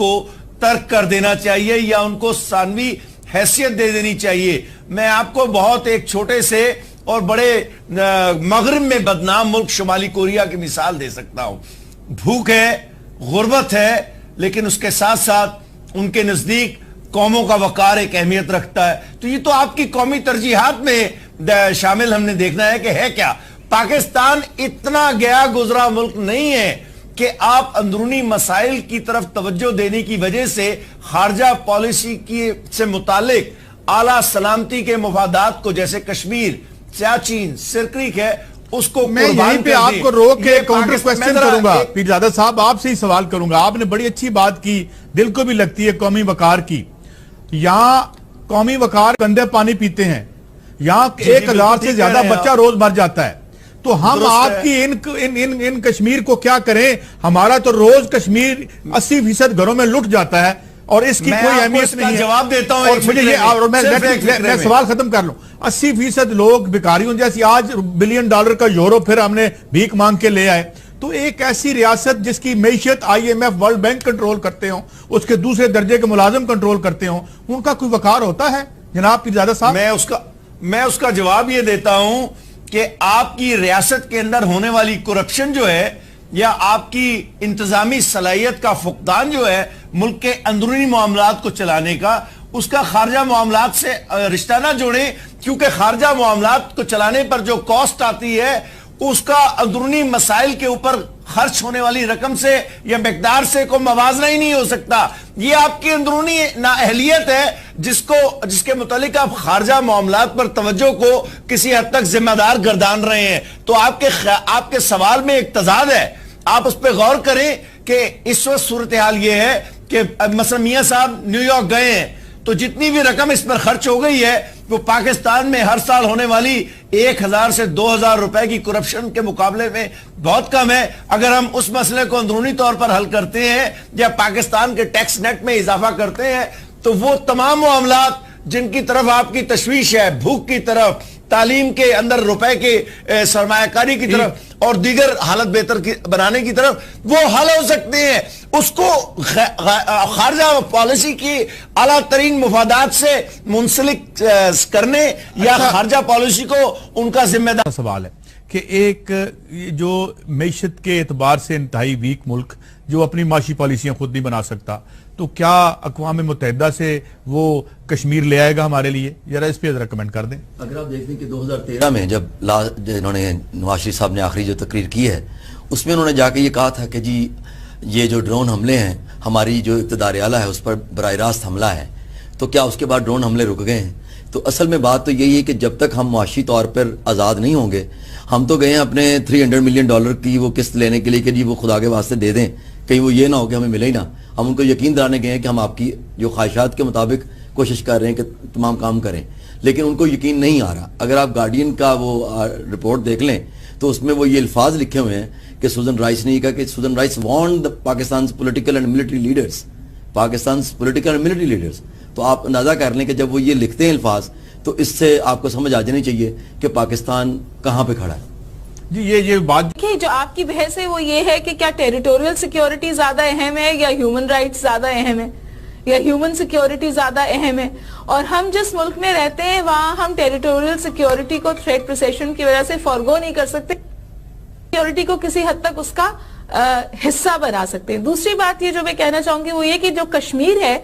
کو तर्क कर देना चाहिए या उनको सानवी हैसियत दे देनी चाहिए। मैं आपको बहुत एक छोटे से और बड़े मगरिब में बदनाम मुल्क शुमाली कोरिया की मिसाल दे सकता हूं। भूख है, गुर्बत है, लेकिन उसके साथ साथ उनके नजदीक कौमों का वकार एक अहमियत रखता है। तो ये तो आपकी कौमी तरजीहात में शामिल हमने देखना है कि है क्या। पाकिस्तान इतना गया गुजरा मुल्क नहीं है कि आप अंदरूनी मसाइल की तरफ तवज्जो देने की वजह से खारजा पॉलिसी की से मुतालिक आला सलामती के मुफादात को, जैसे कश्मीर, सियाचिन, सिरक्रीक है, उसको मैं यहीं पे आपको रोक के काउंटर क्वेश्चन करूंगा। पीरजादा साहब आपसे ही सवाल करूंगा। आपने बड़ी अच्छी बात की, दिल को भी लगती है, कौमी वकार की। यहां कौमी वकार गंदे पानी पीते हैं, यहां 1000 से ज्यादा बच्चा रोज मर जाता है। तो हम आपकी इन कश्मीर को क्या करें? हमारा तो रोज कश्मीर 80% घरों में लुट जाता है और इसकी कोई अहमियत नहीं है। जवाब देता हूं और मुझे ये, और मैं सवाल खत्म कर लूं। 80% लोग भिखारियों जैसी, आज $1 बिलियन का यूरो फिर हमने भीख मांग के ले आए। तो एक ऐसी रियासत जिसकी मैशियत IMF, वर्ल्ड बैंक कंट्रोल करते हो, उसके दूसरे दर्जे के मुलाजिम कंट्रोल करते हो, उनका कोई वकार होता है जनाब पीरजादा साहब? मैं उसका जवाब ये देता हूं कि आपकी रियासत के अंदर होने वाली करप्शन जो है, या आपकी इंतजामी सलाहियत का फुकदान जो है मुल्क के अंदरूनी मामलात को चलाने का, उसका खारजा मामलात से रिश्ता ना जोड़े, क्योंकि खारजा मामलात को चलाने पर जो कॉस्ट आती है उसका अंदरूनी मसाइल के ऊपर खर्च होने वाली रकम से या मिकदार से कोई मवाजना ही नहीं हो सकता। ये आपकी अंदरूनी नाअहलियत है जिसके मुतालिक आप खारजा मामलात पर तवज्जो को किसी हद तक जिम्मेदार गर्दान रहे हैं। तो आपके सवाल में एक तजाद है, आप उस पर गौर करें कि इस वक्त सूरत हाल ये है कि मसलन मियां साहब न्यूयॉर्क गए हैं, तो जितनी भी रकम इस पर खर्च हो गई है वो पाकिस्तान में हर साल होने वाली 1000 से 2000 रुपए की करप्शन के मुकाबले में बहुत कम है। अगर हम उस मसले को अंदरूनी तौर पर हल करते हैं या पाकिस्तान के टैक्स नेट में इजाफा करते हैं, तो वो तमाम मामलात जिनकी तरफ आपकी तशवीश है, भूख की तरफ, तालीम के अंदर रुपए के सरमायाकारी की तरफ और दीगर हालत बेहतर बनाने की तरफ, वो हल हो सकते हैं। उसको खारजा पॉलिसी की आला तरीन मुफादात से मुंसलिक करने या खारजा पॉलिसी को उनका जिम्मेदार। सवाल है कि एक जो मैशत के एतबार से इंतहाई वीक मुल्क जो अपनी माशी पॉलिसियां खुद नहीं बना सकता, तो क्या अक़वाम मुत्तहिदा से वो कश्मीर ले आएगा हमारे लिए? जरा इस पे जरा कमेंट कर दें। अगर आप देखते हैं कि 2013 में जब इन्होंने नवाज शरीफ साहब ने आखिरी जो तकरीर की है, उसमें उन्होंने जाके ये कहा था कि जी ये जो ड्रोन हमले हैं, हमारी जो इक़्तिदार आला है उस पर बराह रास्त हमला है। तो क्या उसके बाद ड्रोन हमले रुक गए हैं? तो असल में बात तो यही है कि जब तक हम मुआशी तौर पर आज़ाद नहीं होंगे, हम तो गए हैं अपने $300 मिलियन की वो किस्त लेने के लिए कि जी वो खुदा के वास्ते दे दें, कहीं वो ये ना हो कि हमें मिले ही ना। हम उनको यकीन दिलाने गए हैं कि हम आपकी जो ख्वाहिशात के मुताबिक कोशिश कर रहे हैं कि तमाम काम करें, लेकिन उनको यकीन नहीं आ रहा। अगर आप गार्डियन का वो रिपोर्ट देख लें तो उसमें वो ये अल्फाज लिखे हुए हैं कि सुजन राइस ने कहा कि Susan Rice want the Pakistan political and military leaders, Pakistan political and military leaders. तो आप अंदाजा कर लें कि जब वो ये लिखते हैं अल्फाज, तो इससे आपको समझ आ जानी चाहिए कि पाकिस्तान कहाँ पे खड़ा है। जी ये बात जो आपकी बहस है वो ये है कि क्या टेरिटोरियल सिक्योरिटी ज्यादा अहम है या ह्यूमन राइट्स ज्यादा अहम है, या ह्यूमन सिक्योरिटी ज्यादा अहम है? और हम जिस मुल्क में रहते हैं वहां हम टेरिटोरियल सिक्योरिटी को थ्रेट परसेप्शन की वजह से फॉरगो नहीं कर सकते, सिक्योरिटी को किसी हद तक उसका हिस्सा बना सकते हैं। दूसरी बात ये जो मैं कहना चाहूंगी वो ये कि जो कश्मीर है,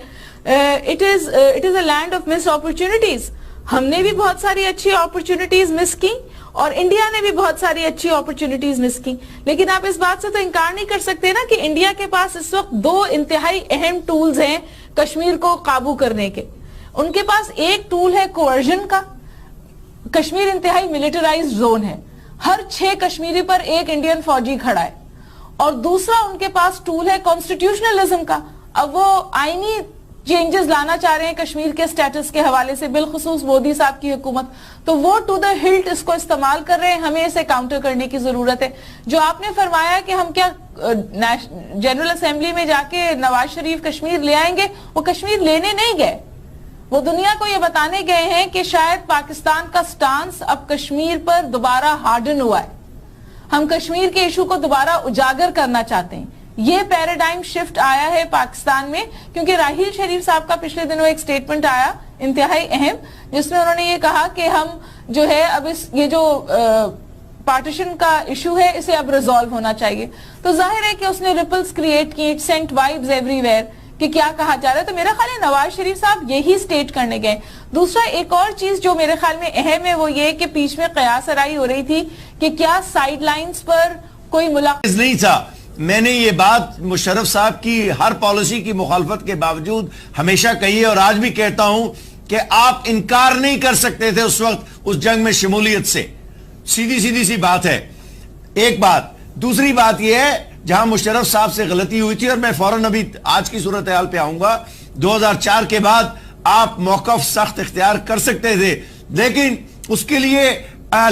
it is a land of missed opportunities. हमने भी बहुत सारी अच्छी अपॉर्चुनिटीज मिस की और इंडिया ने भी बहुत सारी अच्छी अपॉर्चुनिटीज मिस की, लेकिन आप इस बात से तो इनकार नहीं कर सकते ना कि इंडिया के पास इस वक्त 2 इंतहाई अहम टूल्स हैं कश्मीर को काबू करने के। उनके पास एक टूल है कोवर्जन का, कश्मीर इंतहाई मिलिटराइज्ड जोन है, हर 6 कश्मीरी पर एक इंडियन फौजी खड़ा है। और दूसरा उनके पास टूल है कॉन्स्टिट्यूशनलिज्म का। अब वो आईनी चेंजेस लाना चाह रहे हैं कश्मीर के स्टेटस के हवाले से, बिलखुसूस मोदी साहब की हुकूमत, तो वो टू द हिल्ट इसको इस्तेमाल कर रहे हैं। हमें इसे काउंटर करने की जरूरत है। जो आपने फरमाया कि हम क्या जनरल असेंबली में जाके नवाज शरीफ कश्मीर ले आएंगे, वो कश्मीर लेने नहीं गए, वो दुनिया को ये बताने गए हैं कि शायद पाकिस्तान का स्टांस अब कश्मीर पर दोबारा हार्डन हुआ है, हम कश्मीर के इशू को दोबारा उजागर करना चाहते हैं। یہ پیراڈائم شفٹ آیا ہے پاکستان میں، کیونکہ راحیل شریف صاحب کا پچھلے دنوں ایک سٹیٹمنٹ آیا انتہائی اہم، جس میں انہوں نے یہ کہا کہ ہم جو ہے اب یہ جو پارٹیشن کا ایشو ہے اسے اب ریزالو ہونا چاہیے. تو ظاہر ہے کہ اس نے ریپلز کریٹ کی، سینٹ وائبز ایوری ویئر کہ کیا کہا جا رہا ہے. تو میرا خیال ہے نواز شریف صاحب یہی سٹیٹ کرنے گئے. دوسرا ایک اور چیز جو میرے خیال میں اہم ہے وہ یہ کہ بیچ میں قیاس آرائی ہو رہی تھی کہ کیا سائیڈ لائنز پر کوئی ملاقات نہیں تھا. میں نے یہ بات مشرف صاحب کی ہر پالیسی کی مخالفت کے باوجود ہمیشہ کہی ہے اور آج بھی کہتا ہوں کہ آپ انکار نہیں کر سکتے تھے اس وقت اس جنگ میں شمولیت سے. سیدھی سی بات ہے. ایک بات. دوسری بات یہ ہے جہاں مشرف صاحب سے غلطی ہوئی تھی، اور میں فوراً ابھی آج کی صورتحال پہ آؤں گا، 2004 کے بعد آپ موقف سخت اختیار کر سکتے تھے، لیکن اس کے لیے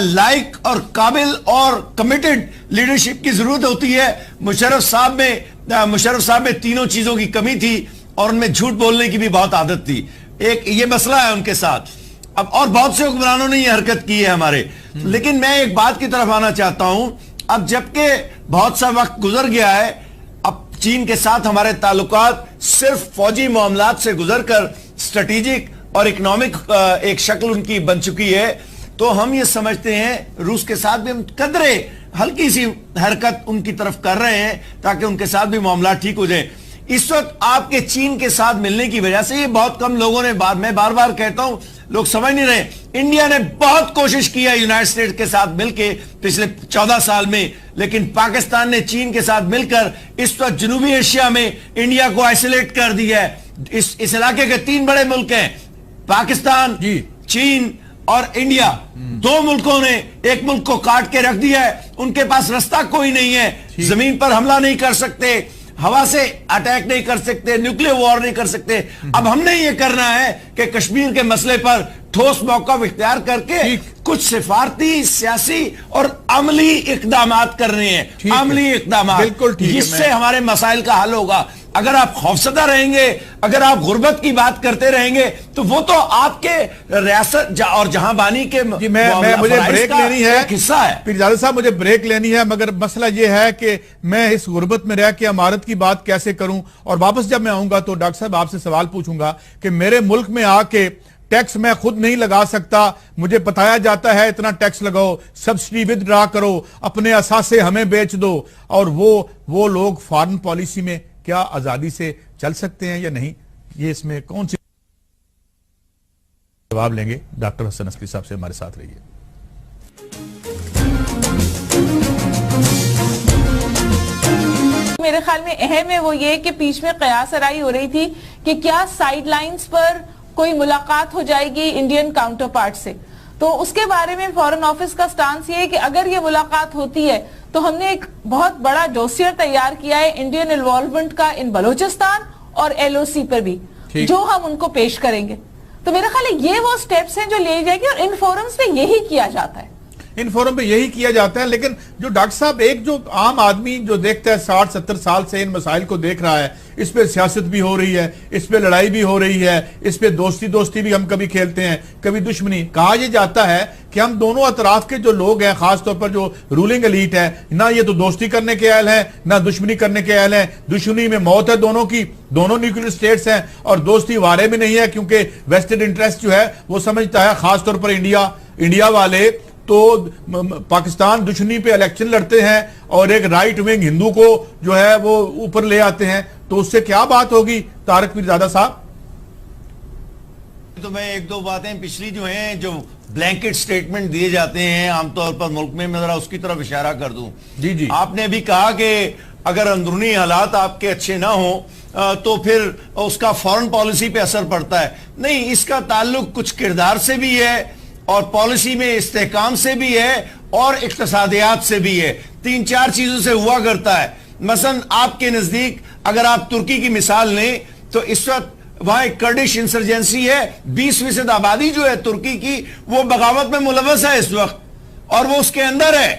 لائق اور قابل اور کمیٹڈ لیڈرشپ کی ضرورت ہوتی ہے. مشرف صاحب میں تینوں چیزوں کی کمی تھی اور ان میں جھوٹ بولنے کی بھی بہت عادت تھی. ایک یہ مسئلہ ہے ان کے ساتھ. اب اور بہت سے حکمرانوں نے یہ حرکت کی ہے ہمارے. لیکن میں ایک بات کی طرف آنا چاہتا ہوں. اب جبکہ بہت سا وقت گزر گیا ہے، اب چین کے ساتھ ہمارے تعلقات صرف فوجی معاملات سے گزر کر اسٹریٹجک اور اکنامک ایک شکل ان کی بن چکی ہے، تو ہم یہ سمجھتے ہیں روس کے ساتھ بھی ہم قدرے ہلکی سی حرکت ان کی طرف کر رہے ہیں تاکہ ان کے ساتھ بھی معاملات ٹھیک ہو جائیں. اس وقت آپ کے چین کے ساتھ ملنے کی وجہ سے یہ بہت کم لوگوں نے میں بار بار کہتا ہوں، لوگ سمجھ نہیں رہے. انڈیا نے بہت کوشش کی ہے یونائٹڈ اسٹیٹس کے ساتھ مل کے پچھلے 14 سال میں، لیکن پاکستان نے چین کے ساتھ مل کر اس وقت جنوبی ایشیا میں انڈیا کو آئسولیٹ کر دیا ہے. اس علاقے کے 3 بڑے ملک ہیں، پاکستان، چین اور انڈیا. 2 ملکوں نے ایک ملک کو کاٹ کے رکھ دیا ہے. ان کے پاس رستہ کوئی نہیں ہے، زمین پر حملہ نہیں کر سکتے، ہوا سے اٹیک نہیں کر سکتے، نیوکلیر وار نہیں کر سکتے. اب ہم نے یہ کرنا ہے کہ کشمیر کے مسئلے پر ٹھوس موقف اختیار کر کے کچھ سفارتی، سیاسی اور عملی اقدامات کرنے ہیں. عملی اقدامات، جس سے ہمارے مسائل کا حل ہوگا. اگر آپ خوفزدہ رہیں گے، اگر آپ غربت کی بات کرتے رہیں گے، تو وہ تو آپ کے ریاست اور جہاں بانی کے مجھے بریک لینی ہے، حصہ ہے. پیرزادہ صاحب مجھے بریک لینی ہے، مگر مسئلہ یہ ہے کہ میں اس غربت میں رہ کے امارت کی بات کیسے کروں. اور واپس جب میں آؤں گا تو ڈاکٹر صاحب آپ سے سوال پوچھوں گا کہ میرے ملک میں آ کے ٹیکس میں خود نہیں لگا سکتا، مجھے بتایا جاتا ہے اتنا ٹیکس لگاؤ، سبسڈی ود ڈرا کرو، اپنے اثاثے ہمیں بیچ دو، اور وہ لوگ فارن پالیسی میں کیا آزادی سے چل سکتے ہیں یا نہیں؟ یہ اس میں کون سی جواب لیں گے؟ ڈاکٹر حسن عسکری صاحب سے ہمارے ساتھ رہیے. میرے خیال میں اہم ہے وہ یہ کہ بیچ میں قیاس آرائی ہو رہی تھی کہ کیا سائیڈ لائنز پر کوئی ملاقات ہو جائے گی انڈین کاؤنٹر پارٹ سے. تو اس کے بارے میں فورن آفس کا سٹانس یہ ہے کہ اگر یہ ملاقات ہوتی ہے تو ہم نے ایک بہت بڑا ڈوسیئر تیار کیا ہے انڈین انوالومنٹ کا ان بلوچستان اور ایل او سی پر بھی، جو ہم ان کو پیش کریں گے. تو میرا خیال ہے یہ وہ سٹیپس ہیں جو لے جائے گی، اور ان فورمز پہ یہی کیا جاتا ہے. ان فورم پہ یہی کیا جاتا ہے. لیکن جو ڈاکٹر صاحب ایک جو عام آدمی جو دیکھتا ہے 60-70 سال سے ان مسائل کو دیکھ رہا ہے، اس پہ سیاست بھی ہو رہی ہے، اس پہ لڑائی بھی ہو رہی ہے، اس پہ دوستی بھی ہم کبھی کھیلتے ہیں، کبھی دشمنی. کہا یہ جاتا ہے کہ ہم دونوں اطراف کے جو لوگ ہیں، خاص طور پر جو رولنگ ایلیٹ ہے، نہ یہ تو دوستی کرنے کے اہل ہیں نہ دشمنی کرنے کے اہل ہیں. دشمنی میں موت ہے دونوں کی، دونوں نیوکلیر اسٹیٹس ہیں، اور دوستی وارے میں نہیں ہے، کیونکہ ویسٹڈ انٹرسٹ جو ہے وہ سمجھتا ہے، خاص طور پر انڈیا والے تو پاکستان دشمنی پہ الیکشن لڑتے ہیں اور ایک رائٹ ونگ ہندو کو جو ہے وہ اوپر لے آتے ہیں. تو اس سے کیا بات ہوگی طارق پیرزادہ صاحب؟ تو میں 1-2 باتیں پچھلی جو ہیں، جو بلینکٹ سٹیٹمنٹ دیے جاتے ہیں عام طور پر ملک میں ذرا اس کی طرف اشارہ کر دوں. جی آپ نے بھی کہا کہ اگر اندرونی حالات آپ کے اچھے نہ ہوں تو پھر اس کا فورن پالیسی پہ اثر پڑتا ہے. نہیں، اس کا تعلق کچھ کردار سے بھی ہے اور پالیسی میں استحکام سے بھی ہے اور اقتصادیات سے بھی ہے. 3-4 چیزوں سے ہوا کرتا ہے. مثلا آپ کے نزدیک اگر آپ ترکی کی مثال لیں تو اس وقت وہاں ایک کرڈش انسرجنسی ہے. 20% آبادی جو ہے ترکی کی وہ بغاوت میں ملوث ہے اس وقت، اور وہ اس کے اندر ہے.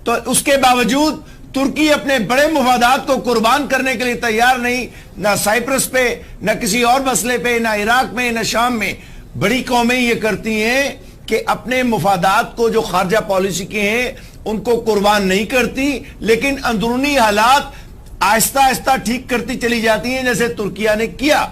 تو اس کے باوجود ترکی اپنے بڑے مفادات کو قربان کرنے کے لیے تیار نہیں، نہ سائپرس پہ، نہ کسی اور مسئلے پہ، نہ عراق میں، نہ شام میں. بڑی قومیں یہ کرتی ہیں کہ اپنے مفادات کو جو خارجہ پالیسی کے ہیں ان کو قربان نہیں کرتی، لیکن اندرونی حالات آہستہ آہستہ ٹھیک کرتی چلی جاتی ہیں جیسے ترکیہ نے کیا.